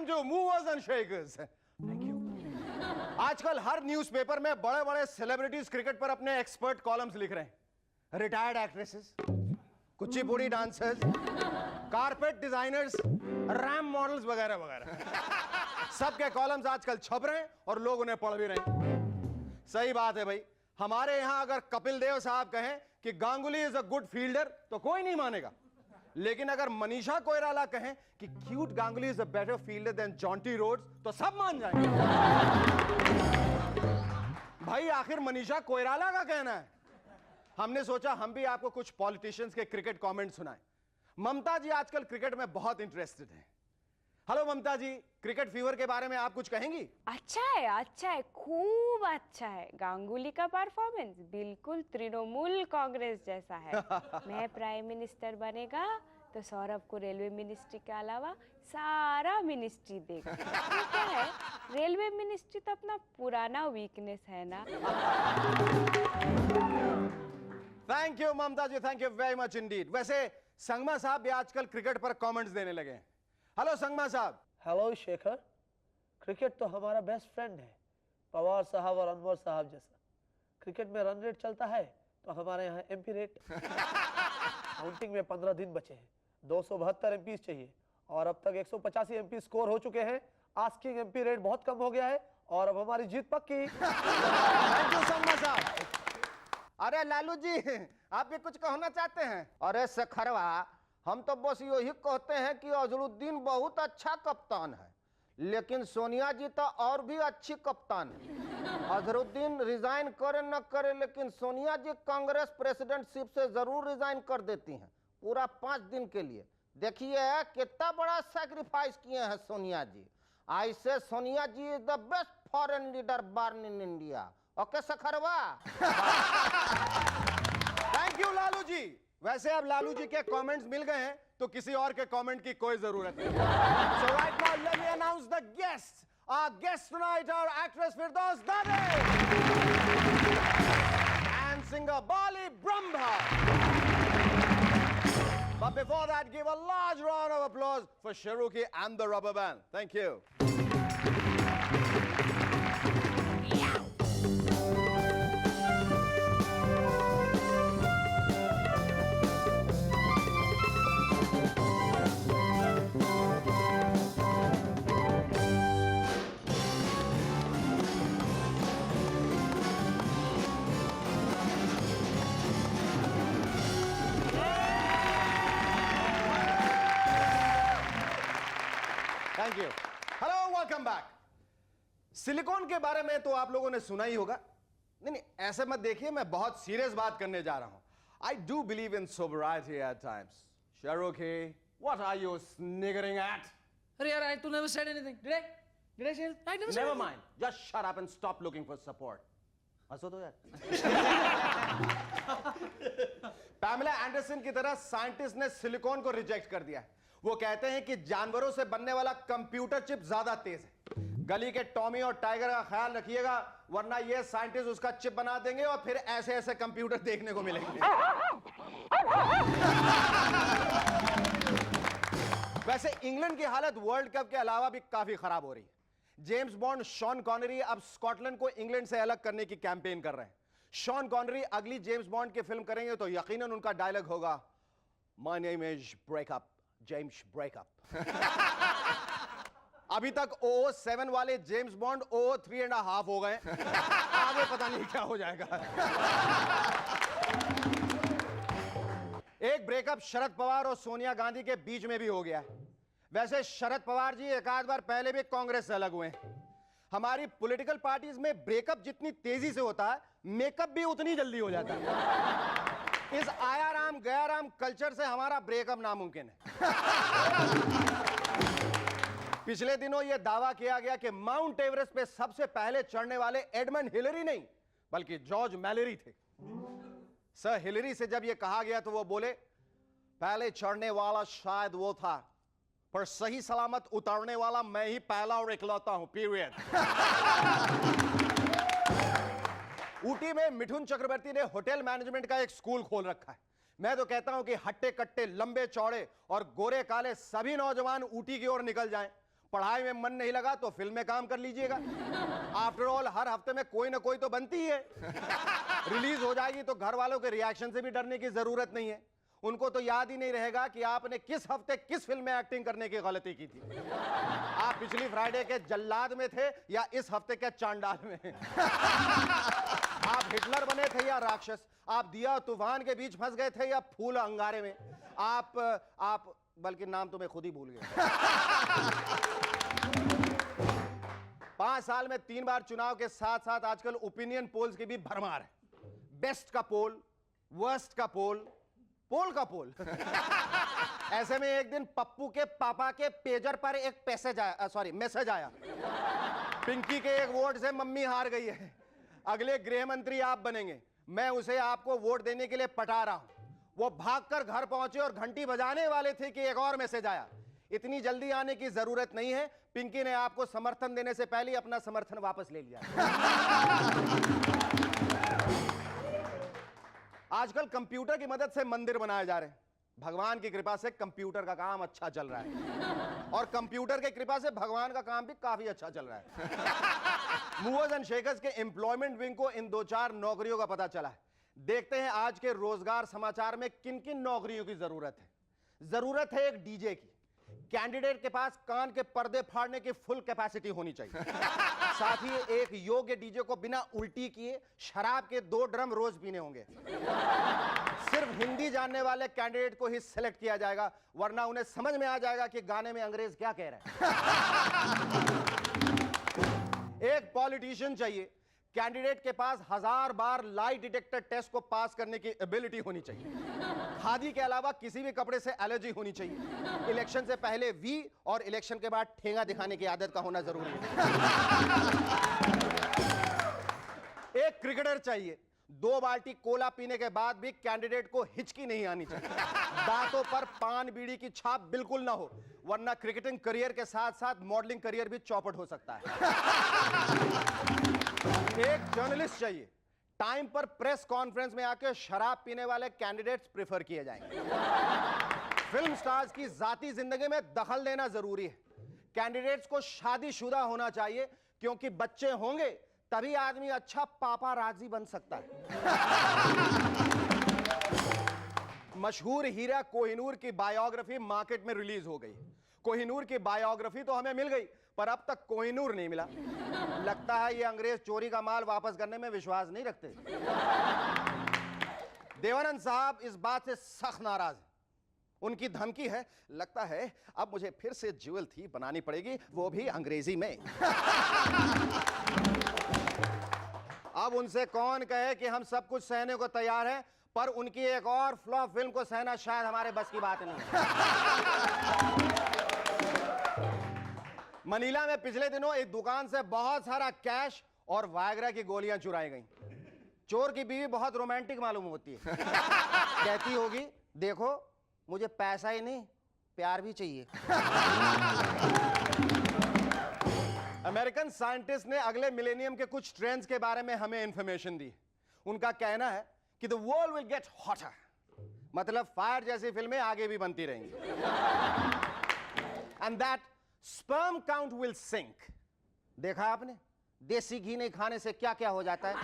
Welcome to movers and shakers. Thank you. आजकल हर newspaper में बड़े बड़े सेलिब्रिटीज क्रिकेट पर अपने एक्सपर्ट कॉलम्स लिख रहे हैं। Retired actresses, Kuchipudi dancers, carpet designers, RAM models वगैरह वगैरह सबके कॉलम्स आजकल छप रहे हैं और लोग उन्हें पढ़ भी रहे हैं। सही बात है भाई, हमारे यहां अगर कपिल देव साहब कहें कि Ganguly is a good fielder तो कोई नहीं मानेगा, लेकिन अगर मनीषा कोइराला कहें कि क्यूट Ganguly is a better fielder than Jonty Rhodes तो सब मान जाएंगे। भाई आखिर मनीषा कोइराला का कहना है। हमने सोचा हम भी आपको कुछ पॉलिटिशियंस के क्रिकेट कमेंट सुनाएं। ममता जी आजकल क्रिकेट में बहुत इंटरेस्टेड हैं। हेलो ममता जी, क्रिकेट फीवर के बारे में आप कुछ कहेंगी? अच्छा है, खूब अच्छा है। गांगुली का परफॉर्मेंस बिल्कुल तृणमूल कांग्रेस जैसा है। मैं प्राइम मिनिस्टर बनेगा तो सौरभ को रेलवे मिनिस्ट्री के अलावा सारा मिनिस्ट्री देगा। तो क्या है, रेलवे मिनिस्ट्री तो अपना पुराना वीकनेस है ना। Thank you Mamata ji, thank you very much indeed. वैसे संगमा साहब भी आजकल क्रिकेट पर कमेंट्स देने लगे हैं। हेलो संगमा साहब। हेलो शेखर, क्रिकेट तो हमारा बेस्ट फ्रेंड है, पवार साहब और अनवर साहब जैसा। क्रिकेट में रन रेट चलता है तो हमारे यहाँ एमपी रेट। काउंटिंग में 15 दिन बचे हैं, 272 एमपी चाहिए और अब तक 185 एमपी स्कोर हो चुके हैं। आस्किंग एमपी रेट बहुत कम हो गया है और अब हमारी जीत पक्की। थैंक यू संगमा साहब। अरे लालू जी, आप भी कुछ कहना चाहते हैं? अरे सखरवा, हम तो बस यही कहते हैं कि अजरुद्दीन बहुत अच्छा कप्तान है, लेकिन सोनिया जी तो और भी अच्छी कप्तान है। अजरुद्दीन रिजाइन करे न करे, लेकिन सोनिया जी कांग्रेस प्रेसिडेंटशिप से जरूर रिजाइन कर देती हैं, पूरा 5 दिन के लिए। देखिए कितना बड़ा सैक्रिफाइस किए हैं सोनिया जी। ऐसे Sonia ji is the best foreign leader born in India. Okay सखरवा। Thank you Lalu ji. वैसे अब लालू जी के कमेंट्स मिल गए हैं तो किसी और के कमेंट की कोई जरूरत नहीं। So right now let me announce the guests. Our guests tonight are actress Firdaus Dade and singer Bali Brahma. But before that, give a large round of applause for Sharuki and the Rubber Band. Thank you. Thank you. Hello, welcome back. Silicon के बारे में तो आप लोगों ने सुना ही होगा। नहीं, ऐसे मत देखिए, मैं बहुत सीरियस बात करने जा रहा हूं। I do believe in sobriety at times. शाहरुखी, what are you sniggering at? अरे यार, I never said anything. Did I? Did I say it? I never said Never anything. mind. Just shut up and stop looking for support. हंसो तो यार। Pamela Anderson की तरह scientist ने silicon को reject कर दिया है। वो कहते हैं कि जानवरों से बनने वाला कंप्यूटर चिप ज्यादा तेज है। गली के टॉमी और टाइगर का ख्याल रखिएगा, वरना ये साइंटिस्ट उसका चिप बना देंगे और फिर ऐसे ऐसे कंप्यूटर देखने को मिलेंगे। वैसे इंग्लैंड की हालत वर्ल्ड कप के अलावा भी काफी खराब हो रही है। जेम्स बॉन्ड शॉन कॉनरी अब स्कॉटलैंड को इंग्लैंड से अलग करने की कैंपेन कर रहे हैं। शॉन कॉनरी अगली जेम्स बॉन्ड की फिल्म करेंगे तो यकीनन उनका डायलॉग होगा, my name is breakup, James breakup. अभी तक OO7 वाले जेम्स बॉन्ड OO3.5 हो गए। आगे पता नहीं क्या हो जाएगा। एक ब्रेकअप शरद पवार और सोनिया गांधी के बीच में भी हो गया है। वैसे शरद पवार जी एक आध बार पहले भी कांग्रेस से अलग हुए हैं। हमारी पॉलिटिकल पार्टीज में ब्रेकअप जितनी तेजी से होता है, मेकअप भी उतनी जल्दी हो जाता है। इस आया राम गया राम कल्चर से हमारा ब्रेकअप नामुमकिन है। पिछले दिनों यह दावा किया गया कि माउंट एवरेस्ट पे सबसे पहले चढ़ने वाले एडमंड हिलरी नहीं बल्कि जॉर्ज मैलेरी थे। सर हिलरी से जब यह कहा गया तो वो बोले, पहले चढ़ने वाला शायद वो था, पर सही सलामत उतरने वाला मैं ही पहला और इकलौता हूं, पीरियड। ऊटी में मिठुन चक्रवर्ती ने होटल मैनेजमेंट का एक स्कूल खोल रखा है। मैं तो कहता हूं कि हट्टे कट्टे, लंबे चौड़े और गोरे काले सभी नौजवान ऊटी की ओर निकल जाएं। पढ़ाई में मन नहीं लगा तो फिल्म में काम कर लीजिएगा। आफ्टर ऑल हर हफ्ते में कोई ना कोई तो बनती ही है। रिलीज हो जाएगी तो घर वालों के रिएक्शन से भी डरने की जरूरत नहीं है। उनको तो याद ही नहीं रहेगा कि आपने किस हफ्ते किस फिल्म में एक्टिंग करने की गलती की थी। आप पिछली फ्राइडे के जल्लाद में थे या इस हफ्ते के चांडाल में। आप हिटलर बने थे या राक्षस, आप दिया तूफान के बीच फंस गए थे या फूल अंगारे में। आप बल्कि नाम तो मैं खुद ही भूल गया। 5 साल में 3 बार चुनाव के साथ साथ आजकल ओपिनियन पोल्स की भी भरमार है। बेस्ट का पोल, वर्स्ट का पोल, पोल का पोल। ऐसे में एक दिन पप्पू के पापा के पेजर पर एक मैसेज आया। पिंकी के एक वोट से मम्मी हार गई है, अगले गृह मंत्री आप बनेंगे, मैं उसे आपको वोट देने के लिए पटा रहा हूं। वो भागकर घर पहुंचे और घंटी बजाने वाले थे कि एक और मैसेज आया। इतनी जल्दी आने की जरूरत नहीं है, पिंकी ने आपको समर्थन देने से पहले अपना समर्थन वापस ले लिया। आजकल कंप्यूटर की मदद से मंदिर बनाए जा रहे हैं। भगवान की कृपा से कंप्यूटर का काम अच्छा चल रहा है और कंप्यूटर की कृपा से भगवान का काम भी काफी अच्छा चल रहा है। मूवर्स एंड शेकर्स के एम्प्लॉयमेंट विंग को इन 2-4 नौकरियों का पता चला है। देखते हैं आज के रोजगार समाचार में किन किन नौकरियों की जरूरत है। जरूरत है एक डीजे की। कैंडिडेट के पास कान के पर्दे फाड़ने की फुल कैपेसिटी होनी चाहिए। साथ ही एक योग्य डीजे को बिना उल्टी किए शराब के 2 ड्रम रोज पीने होंगे। सिर्फ हिंदी जानने वाले कैंडिडेट को ही सिलेक्ट किया जाएगा, वरना उन्हें समझ में आ जाएगा कि गाने में अंग्रेज क्या कह रहे हैं। एक पॉलिटिशियन चाहिए। कैंडिडेट के पास 1000 बार लाई डिटेक्टर टेस्ट को पास करने की एबिलिटी होनी चाहिए। खादी के अलावा किसी भी कपड़े से एलर्जी होनी चाहिए। इलेक्शन से पहले वी और इलेक्शन के बाद ठेंगा दिखाने की आदत का होना जरूरी है। एक क्रिकेटर चाहिए। 2 बाल्टी कोला पीने के बाद भी कैंडिडेट को हिचकी नहीं आनी चाहिए। दांतों पर पान बीड़ी की छाप बिल्कुल ना हो, वरना क्रिकेटिंग करियर के साथ साथ मॉडलिंग करियर भी चौपट हो सकता है। एक जर्नलिस्ट चाहिए। टाइम पर प्रेस कॉन्फ्रेंस में आकर शराब पीने वाले कैंडिडेट्स प्रेफर किए जाएंगे। फिल्म स्टार्स की जाती जिंदगी में दखल देना जरूरी है। कैंडिडेट्स को शादीशुदा होना चाहिए, क्योंकि बच्चे होंगे तभी आदमी अच्छा पापा राजी बन सकता है। मशहूर हीरा कोहिनूर की बायोग्राफी मार्केट में रिलीज हो गई। कोहिनूर की बायोग्राफी तो हमें मिल गई, पर अब तक कोहिनूर नहीं मिला। लगता है ये अंग्रेज चोरी का माल वापस करने में विश्वास नहीं रखते। देवानंद साहब इस बात से सख्त नाराज हैं। उनकी धमकी है, लगता है अब मुझे फिर से ज्वेल थी बनानी पड़ेगी, वो भी अंग्रेजी में। अब उनसे कौन कहे कि हम सब कुछ सहने को तैयार हैं, पर उनकी एक और फ्लॉप फिल्म को सहना शायद हमारे बस की बात नहीं है। मनीला में पिछले दिनों एक दुकान से बहुत सारा कैश और वायग्रा की गोलियां चुराई गईं। चोर की बीवी बहुत रोमांटिक मालूम होती है। कहती होगी, देखो मुझे पैसा ही नहीं प्यार भी चाहिए। अमेरिकन साइंटिस्ट ने अगले मिलेनियम के कुछ ट्रेंड्स के बारे में हमें इंफॉर्मेशन दी। उनका कहना है कि the world will get hotter, मतलब फायर जैसी फिल्में आगे भी बनती रहेंगी। And that sperm count will sink. देखा आपने देसी घी नहीं खाने से क्या क्या हो जाता है।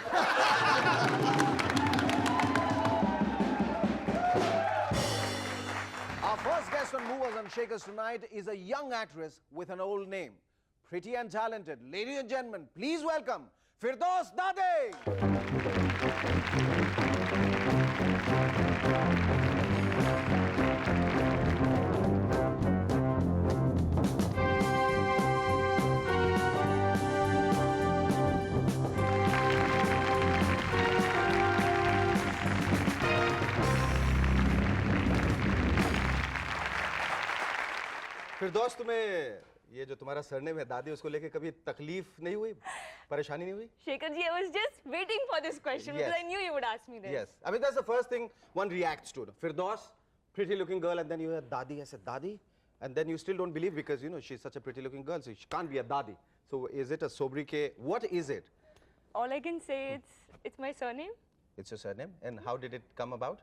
Our first guest on Movers and Shakers tonight is a young actress with an old name. Pretty and talented. Ladies and gentlemen, please welcome Firdaus Dade. फिरदौस, तुम्हें ये जो तुम्हारा सरनेम है दादी, उसको लेके कभी तकलीफ नहीं हुई, परेशानी नहीं हुई? Shekhar ji, I was just waiting for this question because I knew you would ask me this. Yes. I mean, that's the first thing one reacts to. Firdaus, pretty looking girl, and then you hear Dadi. I said, Dadi? And then you still don't believe because, you know, she's such a pretty looking girl, so she can't be a Dadi. So is it a sobriquet? What is it? All I can say it's my surname. It's your surname. And how did it come about?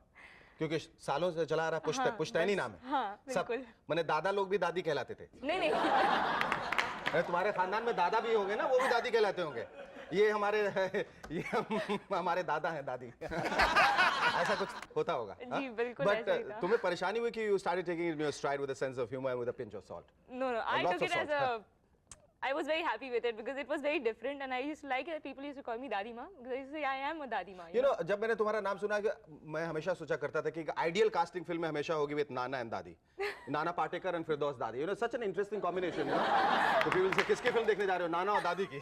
क्योंकि सालों से चला आ रहा पुश्तैनी नाम है। हाँ, सब बिल्कुल। मैंने दादा लोग भी दादी कहलाते थे। नहीं नहीं अरे तुम्हारे खानदान में दादा भी होंगे ना, वो भी दादी कहलाते होंगे। ये हमारे दादा हैं, दादी। ऐसा कुछ होता होगा। जी, बिल्कुल बट ऐसा ही था। तुम्हें परेशानी हुई कि you started taking it in your stride with a sense of humor and with a pinch of salt. No, no. I lots took of it as I was very happy with it because it was very different, and I used to like it. People used to call me Dadi Ma because I used to say I am a Dadi Ma. You know, जब मैंने तुम्हारा नाम सुना कि मैं हमेशा सोचा करता था कि आइडियल कास्टिंग फिल्म में हमेशा होगी विद नाना एंड दादी, नाना पाटेकर एंड फिरदौस दादी. You know, such an interesting combination. You know? तो people say किसकी फिल्म देखने जा रहे हो, नाना और दादी की.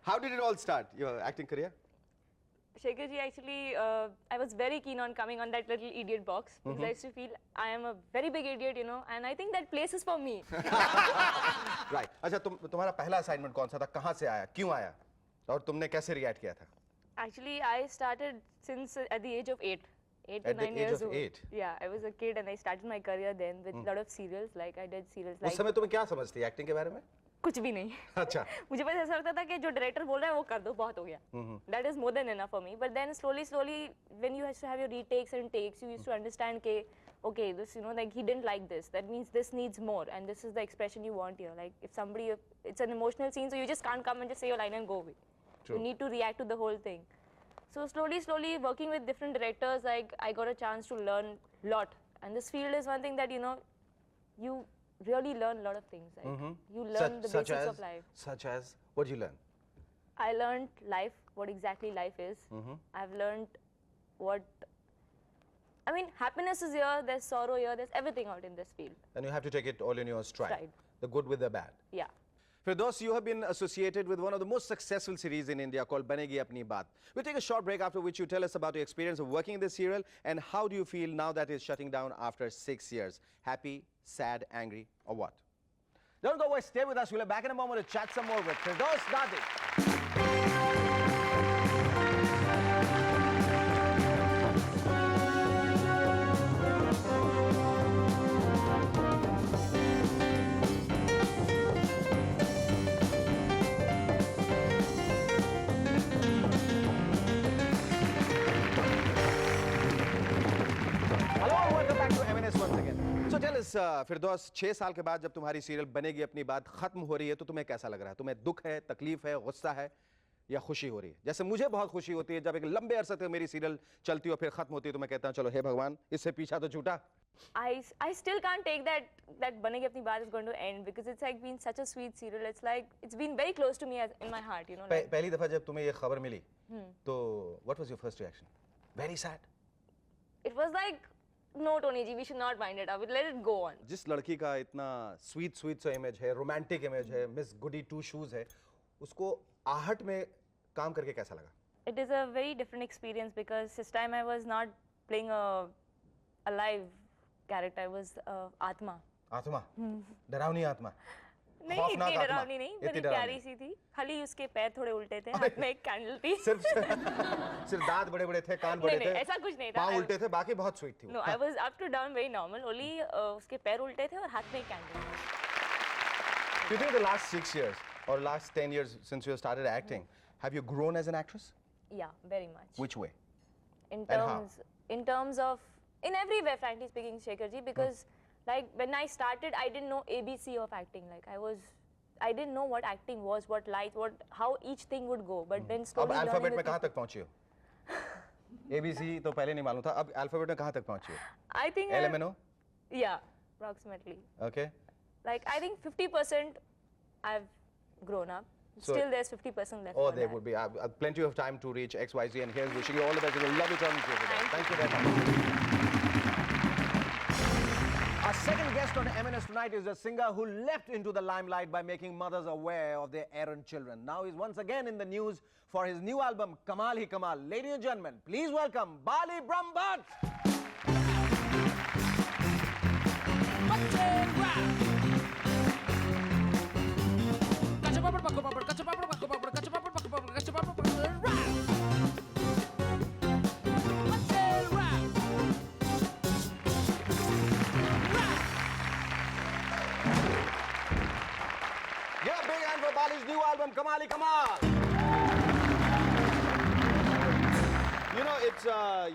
How did it all start, your acting career? Shekhar ji, actually, I was very keen on coming on that little idiot box because I used to feel I am a very big idiot, you know, and I think that place is for me. Right. अच्छा, तुम्हारा पहला assignment कौन सा था, कहाँ से आया, क्यों आया, और तुमने कैसे रिएक्ट किया था? Actually, I started since at the age of 8 to At the 9 age years of old. 8? Yeah, I was a kid and I started my career then with a lot of serials. Like I did serials उस like समय तुम्हें क्या समझती acting के बारे में? कुछ भी नहीं. अच्छा. मुझे बस ऐसा लगता था कि जो डायरेक्टर बोल रहा है वो कर दो, बहुत हो गया. That is more than enough for me. But then slowly, when you used to have your retakes and takes, you used to understand कि okay, this, you know, like he didn't like this. That means this needs more, and this is the expression you want here. Like if somebody, it's an emotional scene, so you just can't come and just say your line and go away. True. You need to react to the whole thing. So slowly, working with different directors, like I got a chance to learn a lot. And this field is one thing that, you know, you really learn a lot of things. Like you learn the basics of life. Such as, what did you learn? I learned life, what exactly life is. I've learned what, I mean, happiness is here, there's sorrow here, there's everything out in this field. And you have to take it all in your stride. Stride. The good with the bad. Yeah. Firdaus, you have been associated with one of the most successful series in India called Banegi Apni Baat. We'll take a short break, after which you tell us about your experience of working in this serial and how do you feel now that it's shutting down after 6 years. Happy, sad, angry, or what? Don't go away, stay with us. We'll be back in a moment to chat some more with Firdaus Dadi. फिरदौस, 6 साल के बाद जब तुम्हारी serial बनेगी अपनी बात खत्म हो रही है तो तुम्हें कैसा लग रहा है? तुम्हें दुख है, तकलीफ है, गुस्सा है या खुशी हो रही है? जैसे मुझे बहुत खुशी होती है जब एक लंबे अरसे तक मेरी सीरियल चलती है और फिर खत्म होती है तो मैं कहता हूँ चलो हे भगवान, इससे पीछा तो छूटा. I still can't take that Banegi Apni Baat is going to end because it's like been such a sweet serial. It's like it's been very close to me as in my heart, you know. Like, पहली दफा जब तुम्हें ये खबर मिली तो what was your first reaction? Very sad. it was like, no, Tony ji, we should not wind it up. Let it go on. जिस लड़की का इतना स्वीट सा इमेज है, रोमांटिक इमेज है, मिस गुडी टू शूज है, उसको आहट में काम करके कैसा लगा? It is a very different experience because this time I was not playing a live character. I was Atma. आत्मा, डरावनी आत्मा. नहीं, खौफनाक इतनी आत्मा. डरावनी नहीं, इतनी बड़ी डरावनी. प्यारी सी थी. खाली उसके पैर थोड़े उल्टे थे, हाथ में एक कैंडल थी. सिर्फ दांत बड़े बड़े थे, कान बड़े नहीं, थे, ऐसा कुछ नहीं था. पाँव उल्टे थे, बाकी बहुत स्वीट थी वो. No, I was up to down very normal. Only उसके पैर उल्टे थे और हाथ में एक कैंडल थी. Do you think the last 6 years or last 10 years since you started acting, have you grown as an actress? Yeah, very much. Which way? in And how? terms of in every way, frankly speaking, Shekhar ji, because like when I started I didn't know ABC of acting. Like I didn't know what acting was, what light, how each thing would go, but then अब slowly alphabet में कहाँ तक पहुँची हो? ABC तो पहले नहीं मालूम था, अब अल्फाबेट में कहाँ तक पहुँची हो? I think LMNO? yeah, approximately. Okay. Like I think 50% I've grown up. So- Still there's 50% left. Oh, for there that. would be plenty of time to reach XYZ, and here's wishing you all the best. It was lovely talking to you today. Thank Thank you very much. Our second guest on MNS tonight is a singer who leapt into the limelight by making mothers aware of their errant children. Now he's once again in the news for his new album, Kamal Hi Kamal. Ladies and gentlemen, please welcome Bali Brahmbhatt. Give a big hand for Bali's new album, Kamal Hi Kamal. You You know, it's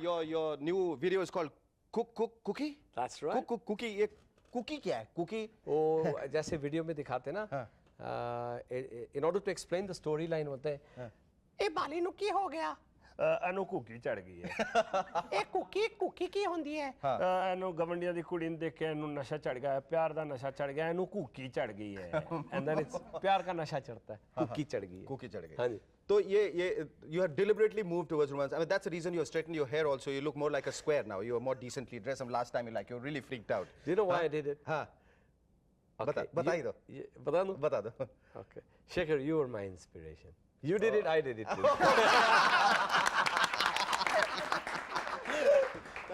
your new video is called Cookie. That's right. Cookie. ये cookie क्या है? Cookie. वो जैसे video में दिखाते ना, in order to explain the storyline होते हैं, ए बाली नु की हो गया? ਇਹਨੂੰ ਕੁੱਕੀ ਚੜ ਗਈ ਹੈ ए कुकी की होंदी है? ਇਹਨੂੰ ਗਵੰਡੀਆਂ ਦੀ ਕੁੜੀ ਨੂੰ ਦੇਖ ਕੇ ਇਹਨੂੰ ਨਸ਼ਾ ਚੜ ਗਿਆ ਪਿਆਰ ਦਾ ਨਸ਼ਾ ਚੜ ਗਿਆ ਇਹਨੂੰ ਕੁੱਕੀ ਚੜ ਗਈ ਹੈ And then it's प्यार का नशा चढ़ता है, कुकी चढ़ गई है। Cookie चढ़ गई। हाँ जी। तो ये you have deliberately moved towards romance. I mean, that's the reason you straightened your hair also. You look more like a square now. You are more decently dressed. And last time you were really freaked out. Do you know why I did it? हाँ. Okay, बताइए दो. बता दूं? बता दो. Okay. Shekhar, you were my inspiration. You did it, I did it too.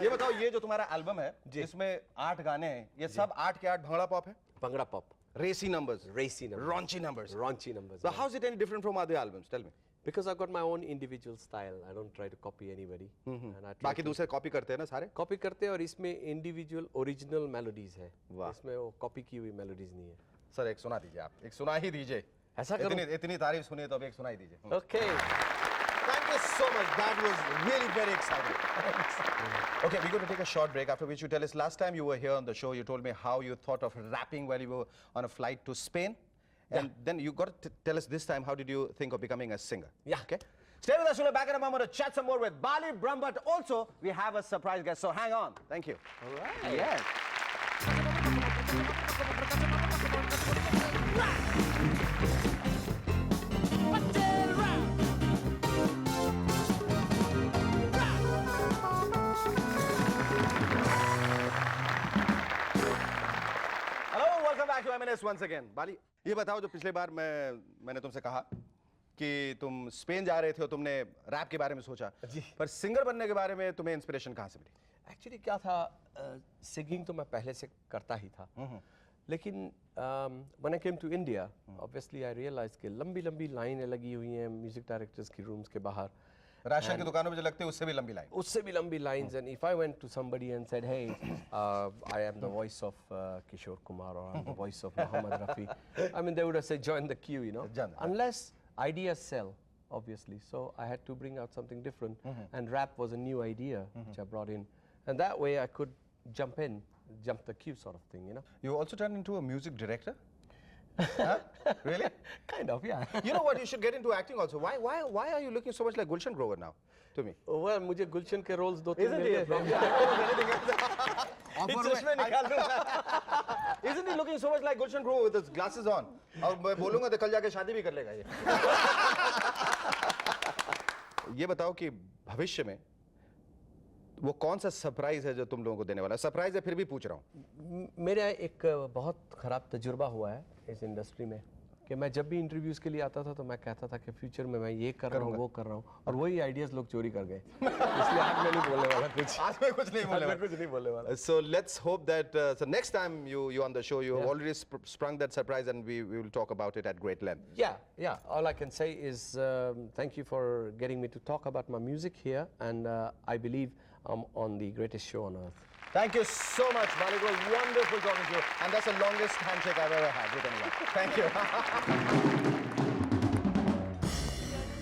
ये बताओ, ये जो तुम्हारा एल्बम है, इसमें 8 गाने हैं, ये सब 8 के 8 भंगड़ा पॉप है? Bhangra pop. Racy numbers. Racy numbers. Raunchy numbers. Raunchy numbers. So yeah. how is it any different from other albums? Tell me. Because I've got my own individual style. I don't try to copy anybody. And I try बाकी to दूसरे copy करते हैं ना सारे? copy करते हैं और इसमें individual original melodies है. वाह। इसमें वो copy की हुई melodies नहीं है. सर एक सुना दीजिए आप, एक सुना ही दीजिए। ऐसा करूं? इतनी तारीफ सुनी तो अब एक सुना ही दीजिए। Okay. Thank you so much. That was really very exciting. Okay, we're going to take a short break, after which you tell us last time you were here on the show, you told me how you thought of rapping while you were on a flight to Spain. And then you got to tell us this time, how did you think of becoming a singer? Yeah. Okay. Stay with us, we'll be back in a moment to chat some more with Bali Brahm, but also we have a surprise guest, so hang on. Thank you. All right. Yes. Hello, welcome back to M&S once again. बाली, ये बताओ, जो पिछले बार मैंने तुमसे कहा कि तुम Spain जा रहे थे और तुमने रैप के बारे में सोचा, पर सिंगर बनने के बारे में तुम्हें इंस्पिरेशन कहाँ से मिली? Actually क्या था, सिंगिंग तो मैं पहले से करता ही था, लेकिन when I came to India, obviously I realized कि लंबी लाइनें लगी हुई हैं म्यूजिक डायरेक्टर्स की रूम्स के बाहर, राशन की दुकानों में जो लगते हैं उससे भी लंबी लाइन। उससे भी लंबी lines, and if I went to somebody and said, hey, I am the voice of Kishore Kumar or I'm the voice of Muhammad Rafi, I mean they would have said join the queue, you know, unless ideas sell, obviously. So I had to bring out something different, and rap was a new idea which I brought in, and that way I could jump the queue sort of thing, you know. You also turned into a music director? Huh? Really? Kind of, yeah. You know what? You should get into acting also. Why are you looking so much like Gulshan Grover now? To me. Well, मुझे गुलशन के roles दो तीन Isn't mill he? गए From थे. the actor of anything else? चश्मे निकाल दूंगा. Isn't he looking so much like Gulshan Grover with his glasses on? और मैं बोलूँगा तो कल जाके शादी भी कर लेगा ये. ये बताओ कि भविष्य में वो कौन सा सरप्राइज है जो तुम लोगों को देने वाला है? सरप्राइज है फिर भी पूछ रहा हूँ. मेरा एक बहुत ख़राब तजुर्बा हुआ है इस इंडस्ट्री में कि मैं जब भी इंटरव्यूज़ के लिए आता था तो मैं कहता था कि फ्यूचर में मैं ये कर रहा हूँ वो कर रहा हूँ, और वही आइडियाज़ लोग चोरी कर गए. इसलिए आज मैं नहीं बोलने वाला कुछ. आज मैं कुछ नहीं बोलने मैं कुछ नहीं बोलने वाला. So let's hope that so next time you on the show you have already sprung that surprise, and we will talk about it at great length. Yeah. All I can say is thank you for getting me to talk about my music here, and I believe I'm on the greatest show on earth. Thank you so much, Bali. It was wonderful talking to you, and that's the longest handshake I've ever had with anyone. Thank you.